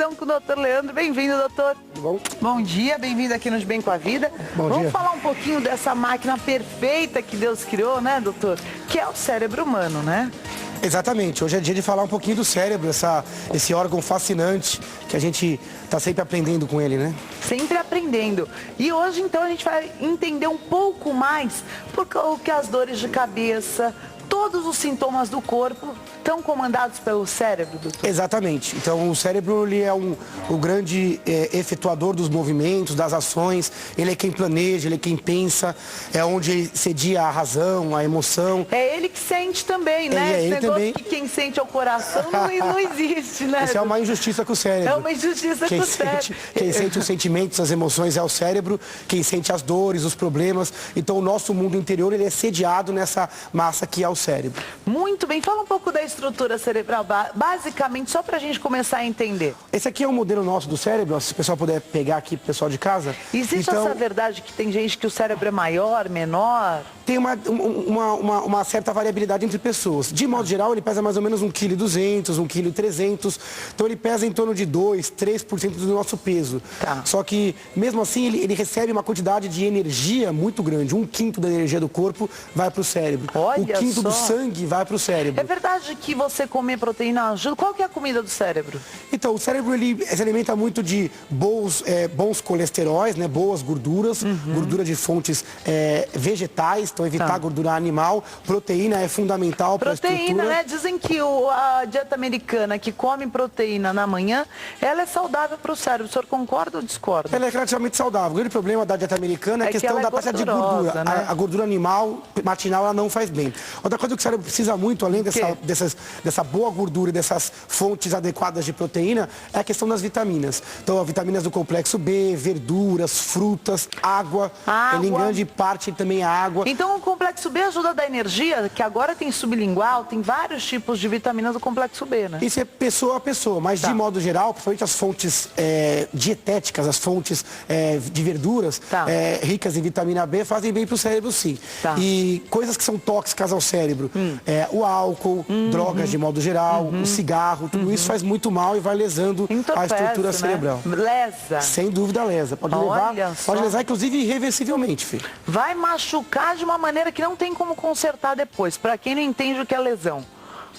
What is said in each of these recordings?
então com o doutor Leandro. Bem-vindo, doutor. Tudo bom? Bom dia, bem-vindo aqui nos Bem com a Vida. Vamos falar um pouquinho dessa máquina perfeita que Deus criou, né, doutor? Que é o cérebro humano, né? Exatamente. Hoje é dia de falar um pouquinho do cérebro, esse órgão fascinante que a gente está sempre aprendendo com ele, né? Sempre aprendendo. E hoje, então, a gente vai entender um pouco mais porque as dores de cabeça, todos os sintomas do corpo estão comandados pelo cérebro, doutor? Exatamente. Então, o cérebro ele é o grande efetuador dos movimentos, das ações. Ele é quem planeja, ele é quem pensa, é onde cedia a razão, a emoção. É ele que sente também, né? É ele também. Que quem sente é o coração não existe, né? Isso é uma injustiça com o cérebro. É uma injustiça com o cérebro. Quem sente os sentimentos, as emoções é o cérebro, quem sente as dores, os problemas. Então, o nosso mundo interior ele é sediado nessa massa que é o cérebro. Muito bem. Fala um pouco da estrutura cerebral, basicamente, só para a gente começar a entender. Esse aqui é um modelo nosso do cérebro, se o pessoal puder pegar aqui, pro pessoal de casa. Existe essa verdade que tem gente que o cérebro é maior, menor? Tem uma certa variabilidade entre pessoas. De modo geral, ele pesa mais ou menos 1,2 kg, 1,3 kg. Então, ele pesa em torno de 2, 3% do nosso peso. Tá. Só que, mesmo assim, ele recebe uma quantidade de energia muito grande. 1/5 da energia do corpo vai para o cérebro. Olha 1/5 do só. sangue vai para o cérebro. É verdade que você comer proteína ajuda? Qual que é a comida do cérebro? Então, o cérebro ele se alimenta muito de bons colesteróis, né, boas gorduras, gordura de fontes vegetais, então evitar a gordura animal. Proteína é fundamental para a estrutura. Proteína, né? Dizem que a dieta americana que come proteína na manhã, ela é saudável para o cérebro. O senhor concorda ou discorda? Ela é relativamente saudável. O grande problema da dieta americana é a questão da taxa de gordura. Né? A gordura animal, matinal, ela não faz bem. Outra coisa que o cérebro precisa muito, além dessa boa gordura e dessas fontes adequadas de proteína, é a questão das vitaminas. Então, as vitaminas do complexo B, verduras, frutas, água. Ele em grande parte também é água. Então, o complexo B ajuda a dar energia, que agora tem sublingual, tem vários tipos de vitaminas do complexo B, né? Isso é pessoa a pessoa, mas de modo geral, principalmente as fontes dietéticas, as fontes de verduras ricas em vitamina B fazem bem para o cérebro, sim. E coisas que são tóxicas ao cérebro, o álcool, drogas de modo geral, o cigarro, tudo isso faz muito mal e vai lesando a estrutura cerebral. Lesa. Sem dúvida lesa. Pode lesar, inclusive, irreversivelmente, filho. Vai machucar de uma maneira que não tem como consertar depois, para quem não entende o que é lesão.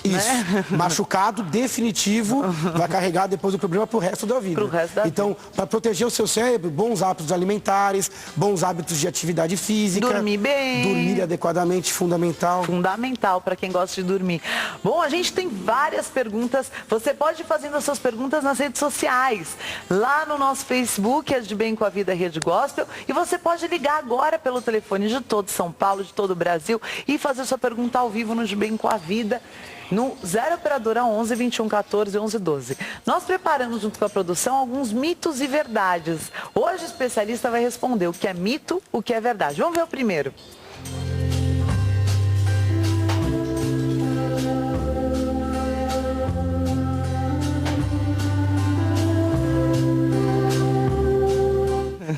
Isso, né? Machucado definitivo, vai carregar depois o problema pro resto da vida. Então, para proteger o seu cérebro, bons hábitos alimentares, bons hábitos de atividade física. Dormir bem. Dormir adequadamente, fundamental. Fundamental para quem gosta de dormir. Bom, a gente tem várias perguntas. Você pode ir fazendo as suas perguntas nas redes sociais. Lá no nosso Facebook, é de Bem com a Vida Rede Gospel. E você pode ligar agora pelo telefone de todo São Paulo, de todo o Brasil, e fazer sua pergunta ao vivo no de Bem com a Vida, no 0 operadora 11 21 14 11 12. Nós preparamos junto com a produção alguns mitos e verdades. Hoje o especialista vai responder o que é mito, o que é verdade. Vamos ver o primeiro.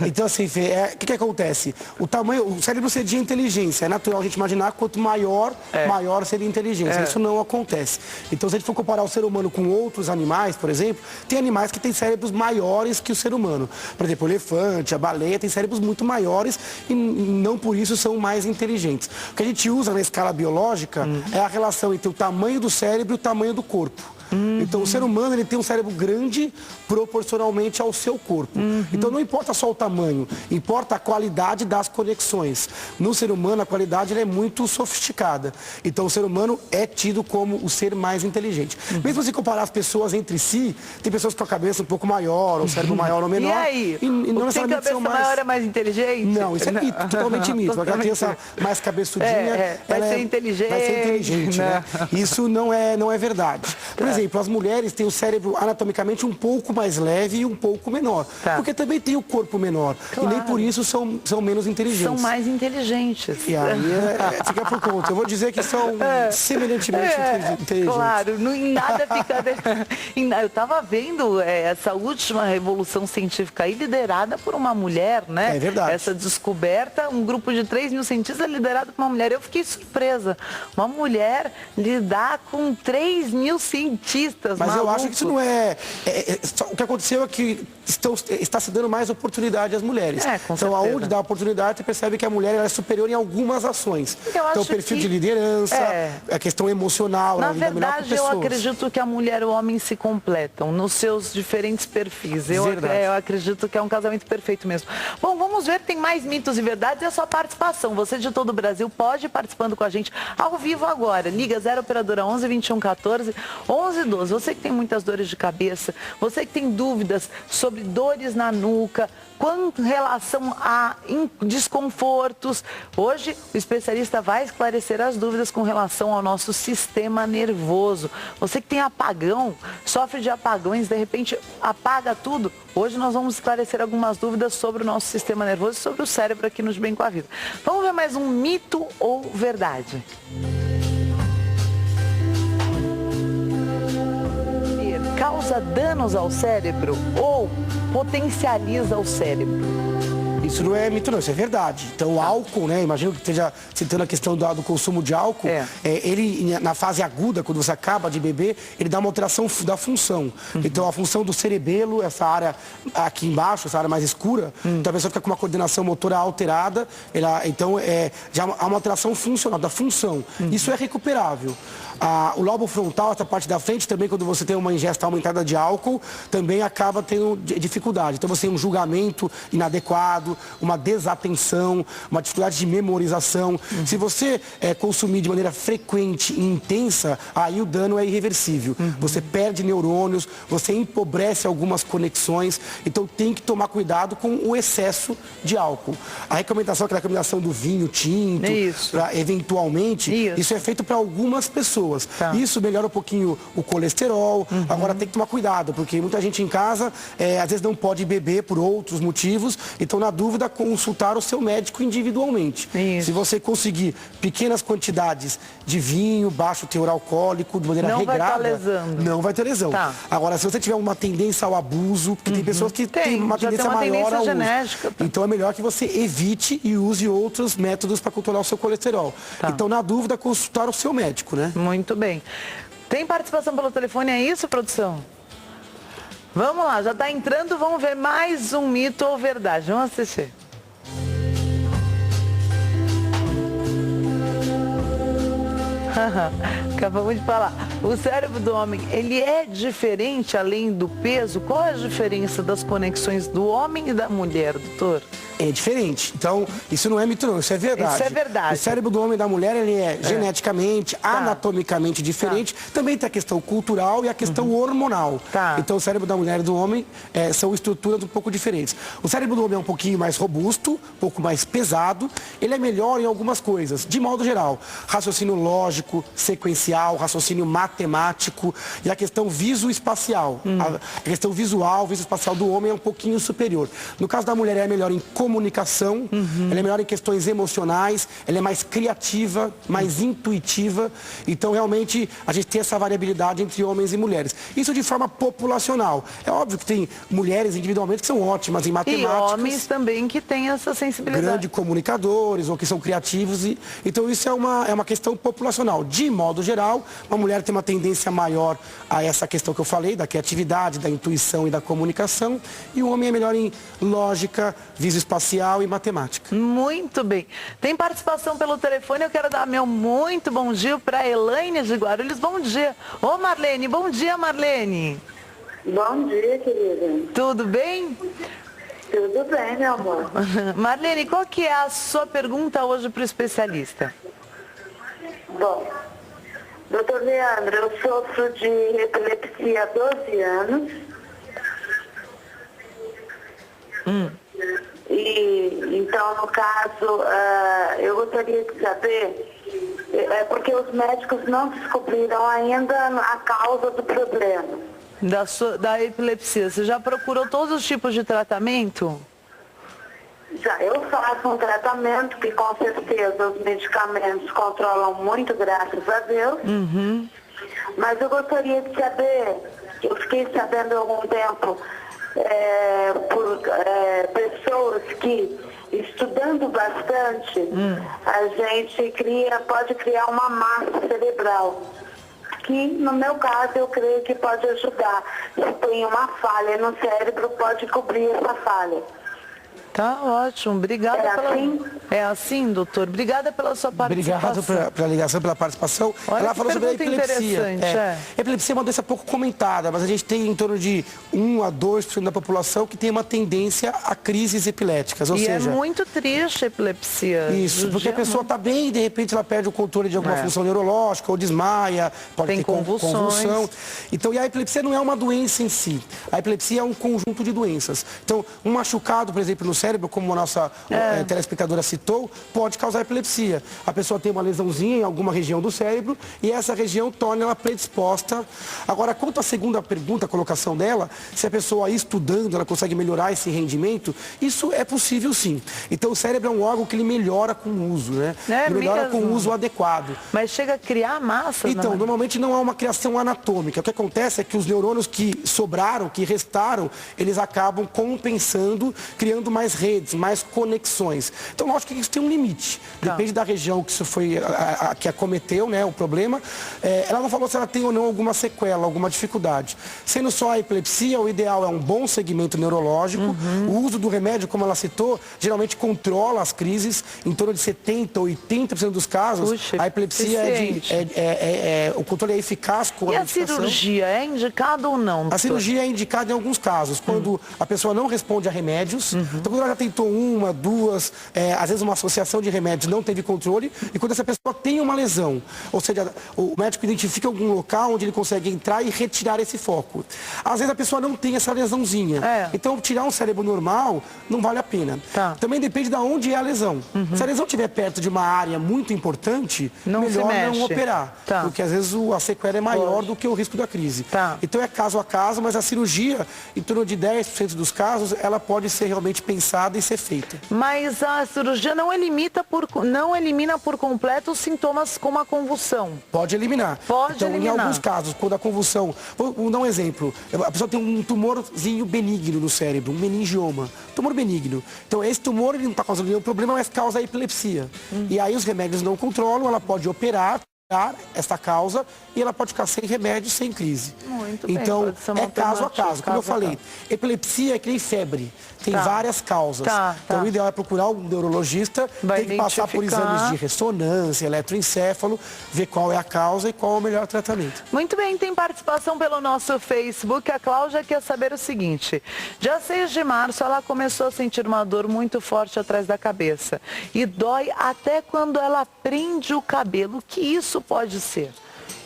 Então, assim, Fê, o que acontece? O cérebro cedia inteligência. É natural a gente imaginar que quanto maior seria a inteligência. Isso não acontece. Então, se a gente for comparar o ser humano com outros animais, por exemplo, tem animais que têm cérebros maiores que o ser humano. Por exemplo, o elefante, a baleia, tem cérebros muito maiores e não por isso são mais inteligentes. O que a gente usa na escala biológica é a relação entre o tamanho do cérebro e o tamanho do corpo. Então, o ser humano ele tem um cérebro grande proporcionalmente ao seu corpo. Então, não importa só o tamanho, importa a qualidade das conexões. No ser humano, a qualidade é muito sofisticada. Então, o ser humano é tido como o ser mais inteligente. Mesmo se comparar as pessoas entre si, tem pessoas com a cabeça um pouco maior, ou cérebro maior ou menor. E aí? E não necessariamente cabeça maior é mais inteligente? Não, isso é mito, totalmente mito. A criança mais cabeçudinha, vai ser inteligente. Vai ser inteligente, né? Isso não é verdade. Por exemplo, as mulheres têm o cérebro anatomicamente um pouco mais leve e um pouco menor. Porque também tem o corpo menor. E nem por isso são menos inteligentes. São mais inteligentes. E aí fica por conta. Eu vou dizer que são semelhantemente inteligentes. Claro, em nada fica... Eu estava vendo essa última revolução científica aí liderada por uma mulher, né? É verdade. Essa descoberta, um grupo de 3.000 cientistas liderado por uma mulher. Eu fiquei surpresa. Uma mulher lidar com 3.000 cientistas cientistas Mas malucos. eu acho que isso não o que aconteceu é que está se dando mais oportunidade às mulheres. Com então, certeza. aonde dá oportunidade, você percebe que a mulher ela é superior em algumas ações. Então, o perfil de liderança, a questão emocional, na lidar melhor com verdade, eu pessoas. acredito que a mulher e o homem se completam nos seus diferentes perfis. Eu acredito que é um casamento perfeito mesmo. Bom, vamos ver, tem mais mitos e verdades e a sua participação. Você de todo o Brasil pode ir participando com a gente ao vivo agora. Liga 0 operadora 11 21 14 11 12. Você que tem muitas dores de cabeça, você que tem dúvidas sobre dores na nuca, com relação a desconfortos. Hoje, o especialista vai esclarecer as dúvidas com relação ao nosso sistema nervoso. Você que tem apagão, sofre de apagões, de repente apaga tudo. Hoje nós vamos esclarecer algumas dúvidas sobre o nosso sistema nervoso e sobre o cérebro aqui no De Bem com a Vida. Vamos ver mais um mito ou verdade? Causa danos ao cérebro ou potencializa o cérebro? Isso não é mito, não, isso é verdade. Então, o álcool, né? Imagino que esteja citando a questão do consumo de álcool. Ele, na fase aguda, quando você acaba de beber, ele dá uma alteração da função. Então, a função do cerebelo, essa área aqui embaixo, essa área mais escura, então a pessoa fica com uma coordenação motora alterada. Então, já há uma alteração funcional, da função. Isso é recuperável. O lobo frontal, essa parte da frente, também quando você tem uma ingesta aumentada de álcool, também acaba tendo dificuldade. Então você tem um julgamento inadequado, uma desatenção, uma dificuldade de memorização. Se você consumir de maneira frequente e intensa, aí o dano é irreversível. Você perde neurônios, você empobrece algumas conexões, então tem que tomar cuidado com o excesso de álcool. A recomendação, aquela recomendação do vinho tinto, eventualmente, isso é feito para algumas pessoas. Isso melhora um pouquinho o colesterol. Agora tem que tomar cuidado, porque muita gente em casa às vezes não pode beber por outros motivos. Então, na dúvida, consultar o seu médico individualmente. Se você conseguir pequenas quantidades de vinho, baixo teor alcoólico, de maneira regrada, não vai ter lesão. Agora, se você tiver uma tendência ao abuso, porque tem pessoas que têm uma tendência maior ao uso. Então, é melhor que você evite e use outros métodos para controlar o seu colesterol. Então, na dúvida, consultar o seu médico, né? Muito bem. Tem participação pelo telefone, é isso, produção? Vamos lá, já está entrando, vamos ver mais um mito ou verdade. Vamos assistir. Acabamos de falar. O cérebro do homem, ele é diferente além do peso? Qual é a diferença das conexões do homem e da mulher, doutor? É diferente. Então, isso não é mito, não. Isso é verdade. Isso é verdade. O cérebro do homem e da mulher, ele é geneticamente, anatomicamente diferente. Também tem a questão cultural e a questão hormonal. Então, o cérebro da mulher e do homem são estruturas um pouco diferentes. O cérebro do homem é um pouquinho mais robusto, um pouco mais pesado. Ele é melhor em algumas coisas, de modo geral. Raciocínio lógico, sequencial, raciocínio matemático e a questão visoespacial. A questão visual, visoespacial do homem é um pouquinho superior. No caso da mulher, é melhor em comunicação, ela é melhor em questões emocionais, ela é mais criativa, mais intuitiva. Então, realmente, a gente tem essa variabilidade entre homens e mulheres. Isso de forma populacional. É óbvio que tem mulheres individualmente que são ótimas em matemática. E homens também que têm essa sensibilidade. Grandes comunicadores ou que são criativos. Então, isso é uma questão populacional. De modo geral, uma mulher tem uma tendência maior a essa questão que eu falei, da criatividade, da intuição e da comunicação. E o homem é melhor em lógica, visoespacial e matemática. Muito bem. Tem participação pelo telefone, eu quero dar meu muito bom dia para Elaine de Guarulhos. Bom dia. Ô Marlene, bom dia Marlene. Bom dia, querida. Tudo bem? Tudo bem, meu amor. Marlene, qual que é a sua pergunta hoje para o especialista? Bom, doutor Leandro, eu sofro de epilepsia há 12 anos. E, então, no caso, eu gostaria de saber, porque os médicos não descobriram ainda a causa do problema. Da epilepsia, você já procurou todos os tipos de tratamento? Já, eu faço um tratamento que com certeza os medicamentos controlam muito, graças a Deus. Mas eu gostaria de saber, eu fiquei sabendo há algum tempo, por pessoas que, estudando bastante, a gente pode criar uma massa cerebral, que, no meu caso, eu creio que pode ajudar. Se tem uma falha no cérebro, pode cobrir essa falha. Tá ótimo, obrigada assim? É assim, doutor? Obrigada pela sua participação. Obrigado pela ligação, pela participação. Olha, ela falou sobre a epilepsia. Epilepsia é uma doença pouco comentada, mas a gente tem em torno de 1 a 2% da população que tem uma tendência a crises epiléticas. Ou seja, é muito triste a epilepsia. Isso, porque a pessoa está bem e de repente ela perde o controle de alguma função neurológica ou desmaia, pode ter convulsão. Então, e a epilepsia não é uma doença em si. A epilepsia é um conjunto de doenças. Então, um machucado, por exemplo, no cérebro, como a nossa telespectadora citou, pode causar epilepsia. A pessoa tem uma lesãozinha em alguma região do cérebro e essa região torna ela predisposta. Agora, quanto à segunda pergunta, a colocação dela, se a pessoa estudando, ela consegue melhorar esse rendimento, isso é possível sim. Então, o cérebro é um órgão que ele melhora com o uso, né? Ele melhora com o uso adequado. Mas chega a criar massa? Então, normalmente não há uma criação anatômica. O que acontece é que os neurônios que sobraram, que restaram, eles acabam compensando, criando mais redes, mais conexões. Então, lógico que isso tem um limite. Depende da região que isso foi, que acometeu, né, o problema. Ela não falou se ela tem ou não alguma sequela, alguma dificuldade. Sendo só a epilepsia, o ideal é um bom segmento neurológico. O uso do remédio, como ela citou, geralmente controla as crises. Em torno de 70% ou 80% dos casos, a epilepsia o controle é eficaz com a medicação. E a cirurgia é indicada ou não, doutor? A cirurgia é indicada em alguns casos, quando a pessoa não responde a remédios. Então, quando ela já tentou 1, 2, às vezes uma associação de remédios não teve controle, e quando essa pessoa tem uma lesão, ou seja, o médico identifica algum local onde ele consegue entrar e retirar esse foco. Às vezes a pessoa não tem essa lesãozinha. Então, tirar um cérebro normal não vale a pena. Também depende de onde é a lesão. Se a lesão estiver perto de uma área muito importante, melhor não operar. Porque às vezes a sequela é maior do que o risco da crise. Então é caso a caso, mas a cirurgia, em torno de 10% dos casos, ela pode ser realmente pensada e ser feita. Mas a cirurgia não elimina por completo os sintomas como a convulsão? Pode eliminar. Em alguns casos, quando a convulsão... Vou dar um exemplo. A pessoa tem um tumorzinho benigno no cérebro, um meningioma. Tumor benigno. Então, esse tumor ele não está causando nenhum problema, mas causa epilepsia. E aí os remédios não controlam, ela pode operar esta causa e ela pode ficar sem remédio, sem crise. Muito bem, então, é caso a caso. Como eu falei, epilepsia é que nem febre. Tem várias causas. Então, o ideal é procurar um neurologista, tem que passar por exames de ressonância, eletroencefalo, ver qual é a causa e qual é o melhor tratamento. Muito bem, tem participação pelo nosso Facebook. A Cláudia quer saber o seguinte: dia 6 de março, ela começou a sentir uma dor muito forte atrás da cabeça. E dói até quando ela prende o cabelo. O que isso pode ser?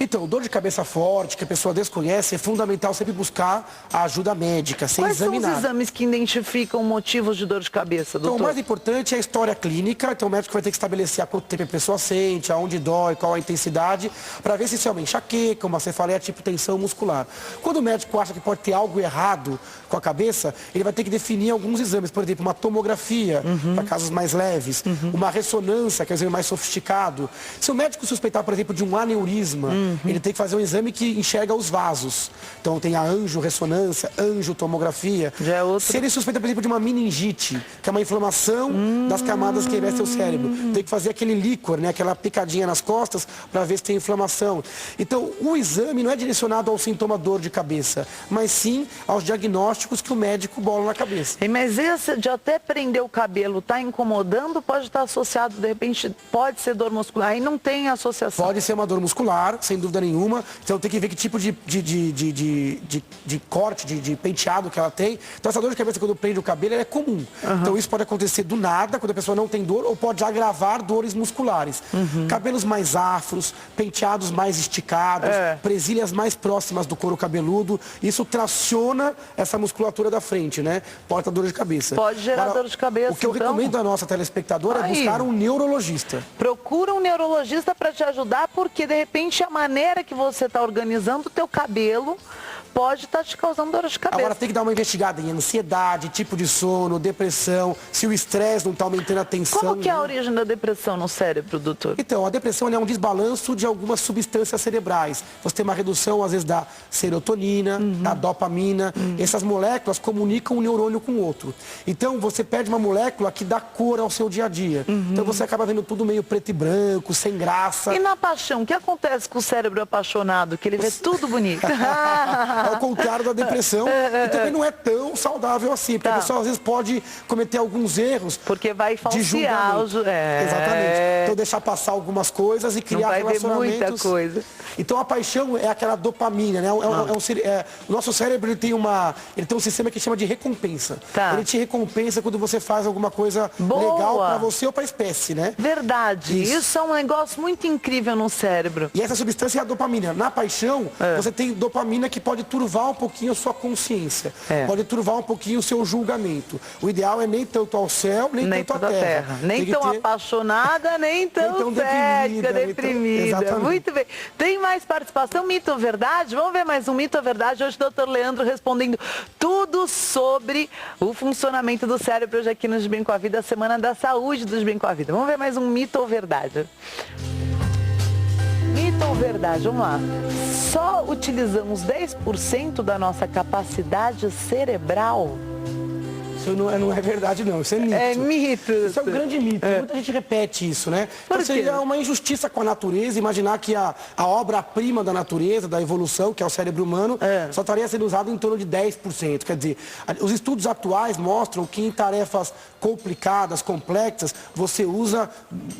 Então, dor de cabeça forte, que a pessoa desconhece, é fundamental sempre buscar a ajuda médica, ser examinado. Quais são os exames que identificam motivos de dor de cabeça, doutor? Então, o mais importante é a história clínica. Então, o médico vai ter que estabelecer há quanto tempo a pessoa sente, aonde dói, qual a intensidade, para ver se isso é uma enxaqueca, uma cefaleia tipo tensão muscular. Quando o médico acha que pode ter algo errado com a cabeça, ele vai ter que definir alguns exames. Por exemplo, uma tomografia, para casos mais leves, uma ressonância, que é um exame mais sofisticado. Se o médico suspeitar, por exemplo, de um aneurisma, ele tem que fazer um exame que enxerga os vasos. Então tem a angiorressonância, angiotomografia. Se ele suspeita, por exemplo, de uma meningite, que é uma inflamação das camadas que revestem o cérebro, tem que fazer aquele líquor, né, aquela picadinha nas costas, para ver se tem inflamação. Então, o exame não é direcionado ao sintoma dor de cabeça, mas sim aos diagnósticos que o médico bola na cabeça. Mas esse de até prender o cabelo, está incomodando, pode estar associado, de repente, pode ser dor muscular, aí não tem associação. Pode ser uma dor muscular, sem dúvida nenhuma. Então tem que ver que tipo de corte, de penteado que ela tem. Então essa dor de cabeça quando prende o cabelo é comum. Então isso pode acontecer do nada, quando a pessoa não tem dor, ou pode agravar dores musculares. Cabelos mais afros, penteados mais esticados, presilhas mais próximas do couro cabeludo. Isso traciona essa musculatura da frente, né? Pode dar dor de cabeça. Pode gerar dor de cabeça. O que eu recomendo à nossa telespectadora é buscar um neurologista. Procura um neurologista para te ajudar, porque de repente a maneira que você está organizando o teu cabelo pode estar te causando dor de cabeça. Agora tem que dar uma investigada em ansiedade, tipo de sono, depressão, se o estresse não está aumentando a tensão. Como que é a origem da depressão no cérebro, doutor? Então, a depressão é um desbalanço de algumas substâncias cerebrais. Você tem uma redução, às vezes, da serotonina, da dopamina. Essas moléculas comunicam um neurônio com o outro. Então, você perde uma molécula que dá cor ao seu dia a dia. Então, você acaba vendo tudo meio preto e branco, sem graça. E na paixão, o que acontece com o cérebro apaixonado? Que ele vê tudo bonito. Ao contrário da depressão, e também não é tão saudável assim, porque a pessoa às vezes pode cometer alguns erros. Porque vai de falsear julgamento. o... Exatamente. Então deixar passar algumas coisas e criar Não vai ver relacionamentos. muita coisa. Então a paixão é aquela dopamina, né? O nosso cérebro ele tem um sistema que chama de recompensa. Tá. Ele te recompensa quando você faz alguma coisa Boa. legal para você ou para a espécie, né? Verdade. Isso é um negócio muito incrível no cérebro. E essa substância é a dopamina. Na paixão, você tem dopamina que pode turvar um pouquinho a sua consciência. Pode turvar um pouquinho o seu julgamento. O ideal é nem tanto ao céu, nem tanto à terra. Nem tão apaixonada, nem tão cética, deprimida. Exatamente. Muito bem. Tem mais participação? Mito ou verdade? Vamos ver mais um mito ou verdade? Hoje o doutor Leandro respondendo tudo sobre o funcionamento do cérebro hoje aqui no De Bem com a Vida, a Semana da Saúde do De Bem com a Vida. Vamos ver mais um mito ou verdade? Mito ou verdade? Vamos lá. Só utilizamos 10% da nossa capacidade cerebral? Isso não é verdade, não. Isso é mito. É mito. Isso é um grande mito. Muita gente repete isso, né? Por Então quê? seria uma injustiça com a natureza, imaginar que a obra-prima da natureza, da evolução, que é o cérebro humano, só estaria sendo usado em torno de 10%. Quer dizer, os estudos atuais mostram que em tarefas complicadas, complexas, você usa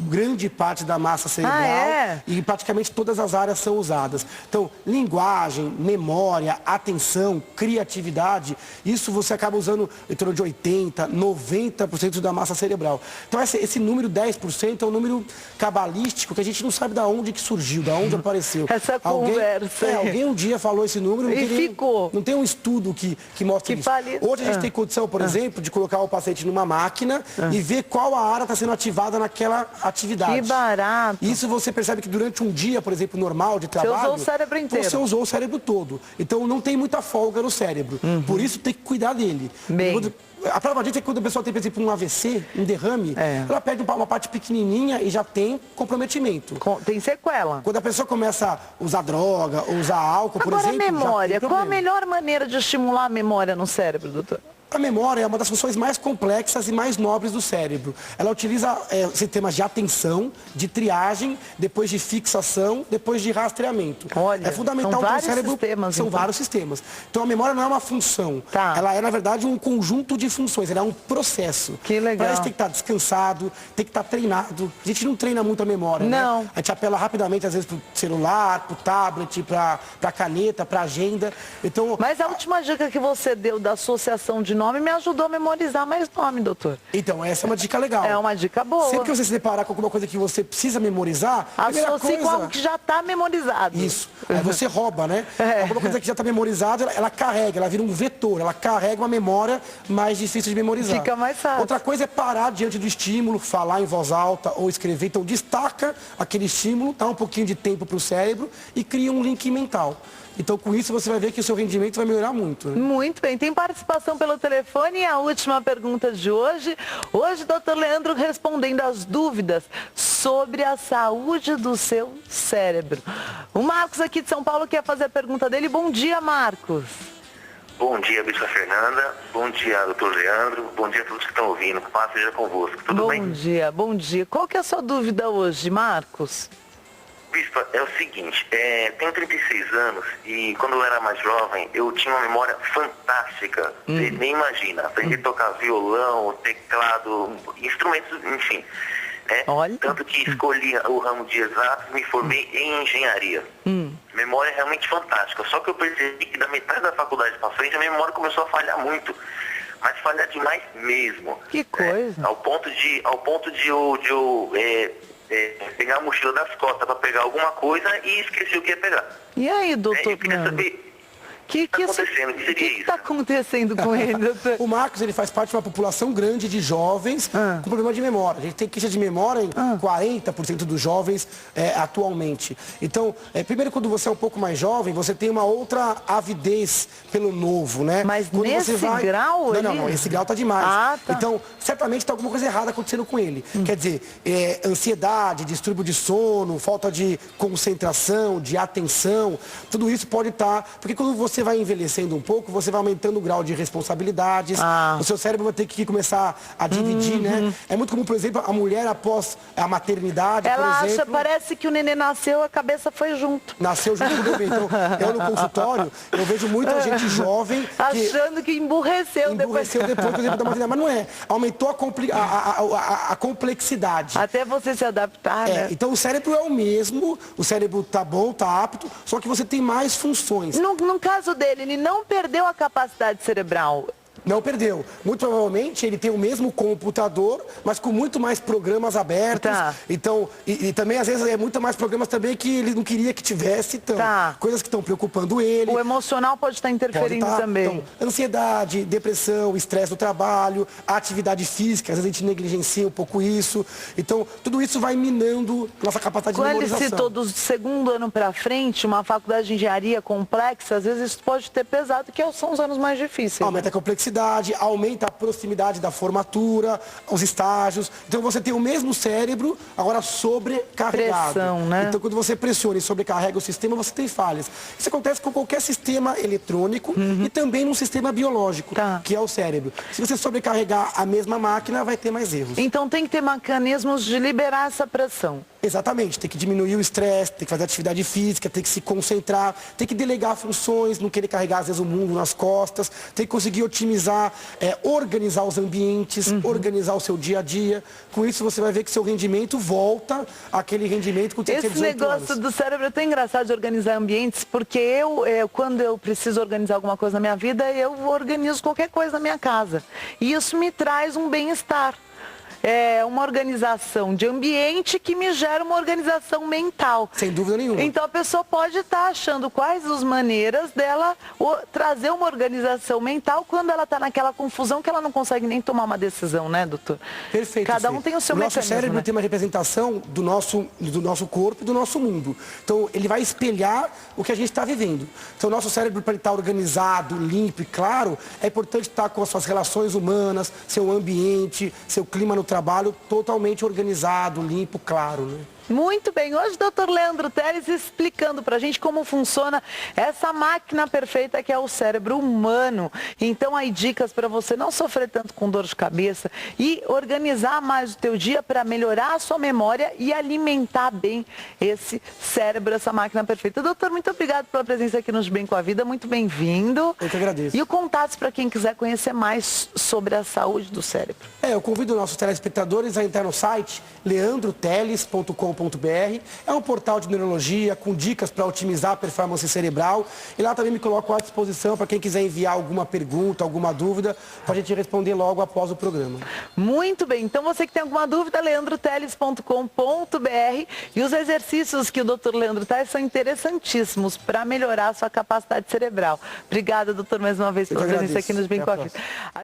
grande parte da massa cerebral e praticamente todas as áreas são usadas. Então, linguagem, memória, atenção, criatividade, isso você acaba usando em torno de 80%, 90% da massa cerebral. Então esse número 10% é um número cabalístico que a gente não sabe de onde que surgiu, de onde apareceu. Essa conversa. Alguém um dia falou esse número E ficou. Não tem um estudo que mostre isso. Hoje a gente tem condição, por exemplo, de colocar o paciente numa máquina e ver qual a área está sendo ativada naquela atividade. Que barato. Isso você percebe que durante um dia, por exemplo, normal de trabalho... Você usou o cérebro inteiro. Você usou o cérebro todo. Então não tem muita folga no cérebro. Por isso tem que cuidar dele. Bem. A prova disso é que quando a pessoa tem, por exemplo, um AVC, um derrame, ela perde uma parte pequenininha e já tem comprometimento. Tem sequela. Quando a pessoa começa a usar droga, ou usar álcool, por Agora, exemplo... a memória. Já tem Qual a problema. melhor maneira de estimular a memória no cérebro, doutor? A memória é uma das funções mais complexas e mais nobres do cérebro. Ela utiliza sistemas de atenção, de triagem, depois de fixação, depois de rastreamento. Olha, é fundamental são para o vários cérebro. sistemas, São então. vários sistemas. Então a memória não é uma função. Tá. Ela é, na verdade, um conjunto de funções. Ela é um processo. Que legal. Para isso tem que estar descansado, tem que estar treinado. A gente não treina muito a memória, Não. né? A gente apela rapidamente, às vezes, para o celular, para o tablet, para a caneta, para a agenda. Então, Mas a última dica que você deu da associação de nome me ajudou a memorizar mais nome, doutor. Então, essa é uma dica legal. É uma dica boa. Sempre que você se deparar com alguma coisa que você precisa memorizar, Associe com algo que já está memorizado. Isso. Aí você rouba, né? Alguma coisa que já está memorizada, ela carrega, ela vira um vetor, ela carrega uma memória mais difícil de memorizar. Fica mais fácil. Outra coisa é parar diante do estímulo, falar em voz alta ou escrever. Então, destaca aquele estímulo, dá um pouquinho de tempo para o cérebro e cria um link mental. Então, com isso, você vai ver que o seu rendimento vai melhorar muito. Né? Muito bem. Tem participação pelo telefone e a última pergunta de hoje. Hoje, doutor Leandro respondendo as dúvidas sobre a saúde do seu cérebro. O Marcos aqui de São Paulo quer fazer a pergunta dele. Bom dia, Marcos. Bom dia, Bispa Fernanda. Bom dia, doutor Leandro. Bom dia a todos que estão ouvindo. Paz seja convosco. Tudo bem? Bom dia, bom dia. Qual que é a sua dúvida hoje, Marcos? Bispa, é o seguinte, tenho 36 anos e quando eu era mais jovem, eu tinha uma memória fantástica. Você nem imagina. Aprendi a tocar violão, teclado, instrumentos, enfim. Né? Olha. Tanto que escolhi o ramo de exatos e me formei em engenharia. Memória é realmente fantástica. Só que eu percebi que da metade da faculdade para frente a memória começou a falhar muito. Mas falhar demais mesmo. Que coisa. Ao ponto de eu pegar a mochila das costas para pegar alguma coisa e esqueci o que ia pegar. E aí, doutor Eu queria Leandro? saber... está acontecendo? Que seria isso? O que está acontecendo com ele, doutor? O Marcos, ele faz parte de uma população grande de jovens com problema de memória. A gente tem queixa de memória em 40% dos jovens atualmente. Então, primeiro, quando você é um pouco mais jovem, você tem uma outra avidez pelo novo, né? Mas quando nesse grau? Não, esse grau tá demais. Tá. Então, certamente está alguma coisa errada acontecendo com ele. Quer dizer, ansiedade, distúrbio de sono, falta de concentração, de atenção, tudo isso pode estar... Porque quando você vai envelhecendo um pouco, você vai aumentando o grau de responsabilidades, o seu cérebro vai ter que começar a dividir, né? É muito comum, por exemplo, a mulher após a maternidade, ela por exemplo... parece que o neném nasceu, a cabeça foi junto. Nasceu junto com o bebê. Então, eu no consultório, eu vejo muita gente jovem... Achando que emburreceu depois, por exemplo, da maternidade. Mas não é. Aumentou a complexidade. até você se adaptar, né? Então o cérebro é o mesmo, o cérebro tá bom, tá apto, só que você tem mais funções. No caso dele, ele não perdeu a capacidade cerebral. Não perdeu. Muito provavelmente ele tem o mesmo computador, mas com muito mais programas abertos. Então, e também às vezes é muito mais programas também que ele não queria que tivesse. Então, coisas que estão preocupando ele. O emocional pode estar interferindo também. Então, ansiedade, depressão, estresse do trabalho, atividade física, às vezes a gente negligencia um pouco isso. Então, tudo isso vai minando nossa capacidade de memorização. Quando ele citou do segundo ano para frente, uma faculdade de engenharia complexa, às vezes isso pode ter pesado, que são os anos mais difíceis. Aumenta a complexidade. Aumenta a proximidade da formatura, os estágios. Então você tem o mesmo cérebro, agora sobrecarregado. Pressão, né? Então quando você pressiona e sobrecarrega o sistema, você tem falhas. Isso acontece com qualquer sistema eletrônico e também num sistema biológico, que é o cérebro. Se você sobrecarregar a mesma máquina, vai ter mais erros. Então tem que ter mecanismos de liberar essa pressão. Exatamente, tem que diminuir o estresse, tem que fazer atividade física, tem que se concentrar, tem que delegar funções, não querer carregar às vezes o mundo nas costas, tem que conseguir otimizar, organizar os ambientes, organizar o seu dia a dia. Com isso você vai ver que seu rendimento volta àquele rendimento com 18 anos. Esse negócio do cérebro é tão engraçado de organizar ambientes, porque quando eu preciso organizar alguma coisa na minha vida, eu organizo qualquer coisa na minha casa. E isso me traz um bem-estar. É uma organização de ambiente que me gera uma organização mental. Sem dúvida nenhuma. Então a pessoa pode estar achando quais as maneiras dela trazer uma organização mental quando ela está naquela confusão que ela não consegue nem tomar uma decisão, né, doutor? Perfeito. Cada um tem o seu mecanismo. Nosso cérebro tem uma representação do nosso corpo e do nosso mundo. Então ele vai espelhar o que a gente está vivendo. Então o nosso cérebro, para ele estar organizado, limpo e claro, é importante estar com as suas relações humanas, seu ambiente, seu clima no trabalho totalmente organizado, limpo, claro, né? Muito bem, hoje o doutor Leandro Teles explicando pra gente como funciona essa máquina perfeita que é o cérebro humano. Então aí dicas para você não sofrer tanto com dor de cabeça e organizar mais o teu dia para melhorar a sua memória e alimentar bem esse cérebro, essa máquina perfeita. Doutor, muito obrigado pela presença aqui nos Bem com a Vida, muito bem-vindo. Eu que agradeço. E o contato para quem quiser conhecer mais sobre a saúde do cérebro. Eu convido nossos telespectadores a entrar no site leandroteles.com.br. É um portal de neurologia com dicas para otimizar a performance cerebral. E lá também me coloco à disposição para quem quiser enviar alguma pergunta, alguma dúvida, para a gente responder logo após o programa. Muito bem. Então você que tem alguma dúvida, leandroteles.com.br. E os exercícios que o doutor Leandro traz são interessantíssimos para melhorar a sua capacidade cerebral. Obrigada, doutor, mais uma vez pela presença aqui nos Bem com a Vida.